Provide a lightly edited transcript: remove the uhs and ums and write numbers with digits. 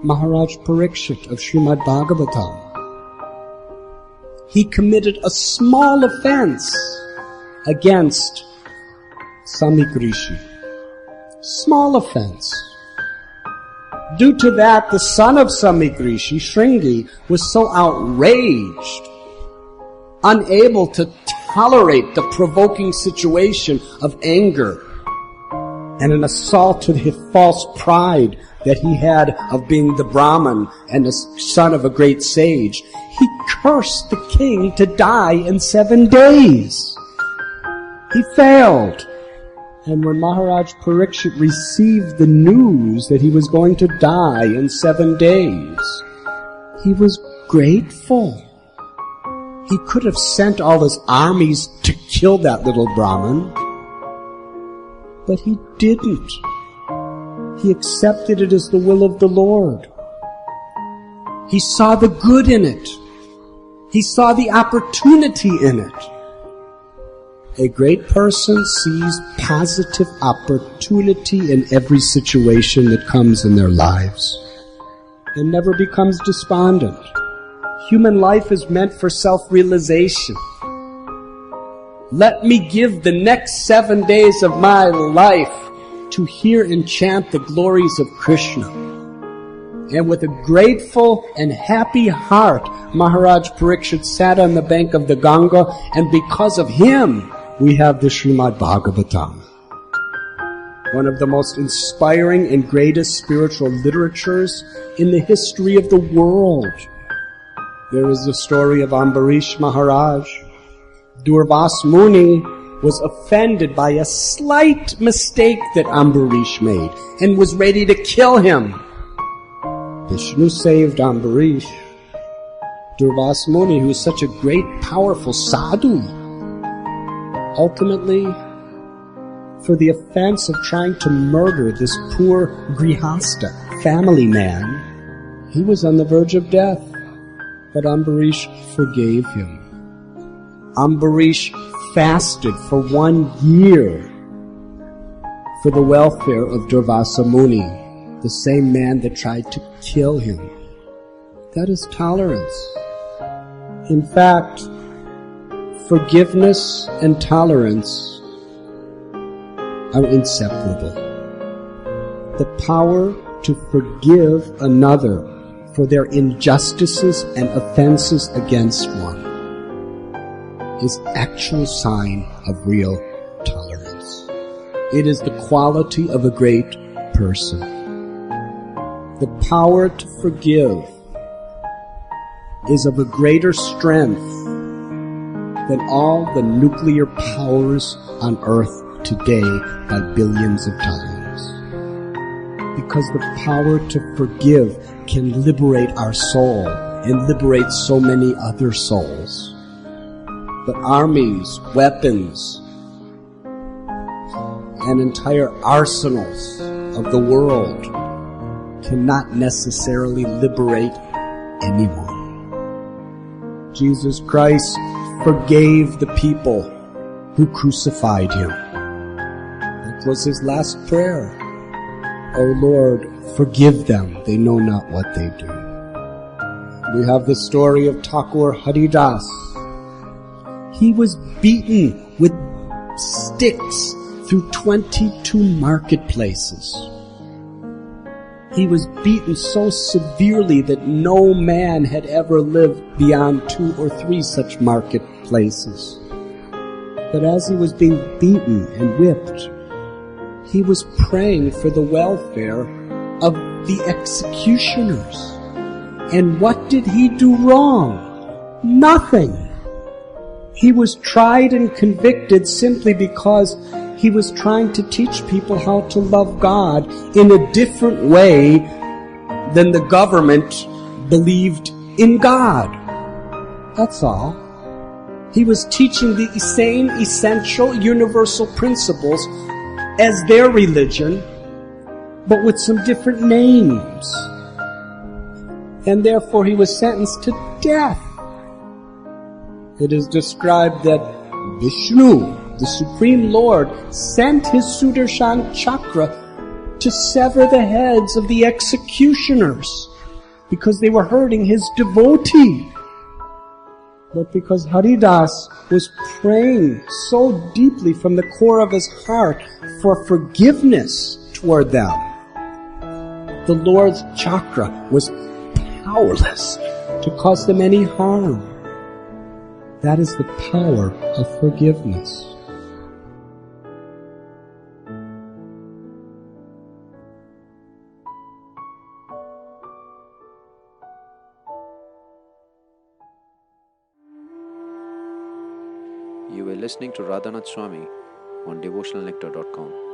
Maharaj Pariskshit of Srimad Bhagavatam. He committed a small offense against Shamik Rsi. Small offense. Due to that, the son of Shamik Rsi, Shringi, was so outraged, unable to tolerate the provoking situation of anger and an assault to his false pride that he had of being the Brahman and the son of a great sage. He cursed the king to die in 7 days. He failed. And when Maharaj Pariskshit received the news that he was going to die in 7 days, he was grateful. He could have sent all his armies to kill that little Brahmin, but he didn't. He accepted it as the will of the Lord. He saw the good in it. He saw the opportunity in it. A great person sees positive opportunity in every situation that comes in their lives and never becomes despondent. Human life is meant for self-realization. Let me give the next 7 days of my life to hear and chant the glories of Krishna. And with a grateful and happy heart, Maharaj Pariskshit sat on the bank of the Ganga, and because of him, we have the Srimad Bhagavatam. One of the most inspiring and greatest spiritual literatures in the history of the world. There is the story of Ambarish Maharaj. Durvas Muni was offended by a slight mistake that Ambarish made and was ready to kill him. Vishnu saved Ambarish. Durvas Muni, who was such a great, powerful sadhu, ultimately, for the offense of trying to murder this poor grihasta, family man, he was on the verge of death. But Ambarish forgave him. Ambarish fasted for 1 year for the welfare of Durvasa Muni, the same man that tried to kill him. That is tolerance. In fact, forgiveness and tolerance are inseparable. The power to forgive another for their injustices and offenses against one is actual sign of real tolerance. It is the quality of a great person. The power to forgive is of a greater strength than all the nuclear powers on earth today by billions of times. Because the power to forgive can liberate our soul and liberate so many other souls. But armies, weapons, and entire arsenals of the world cannot necessarily liberate anyone. Jesus Christ forgave the people who crucified him. That was his last prayer. O Lord, forgive them, they know not what they do. We have the story of Thakur Haridas. He was beaten with sticks through 22 marketplaces. He was beaten so severely that no man had ever lived beyond 2 or 3 such marketplaces. But as he was being beaten and whipped, he was praying for the welfare of the executioners. And what did he do wrong? Nothing. He was tried and convicted simply because he was trying to teach people how to love God in a different way than the government believed in God. That's all. He was teaching the same essential universal principles as their religion, but with some different names. And therefore he was sentenced to death. It is described that Vishnu, the Supreme Lord, sent his Sudarshan Chakra to sever the heads of the executioners because they were hurting his devotee, but because Haridas was praying so deeply from the core of his heart for forgiveness toward them. The Lord's chakra was powerless to cause them any harm. That is the power of forgiveness. You were listening to Radhanath Swami on devotionalnectar.com.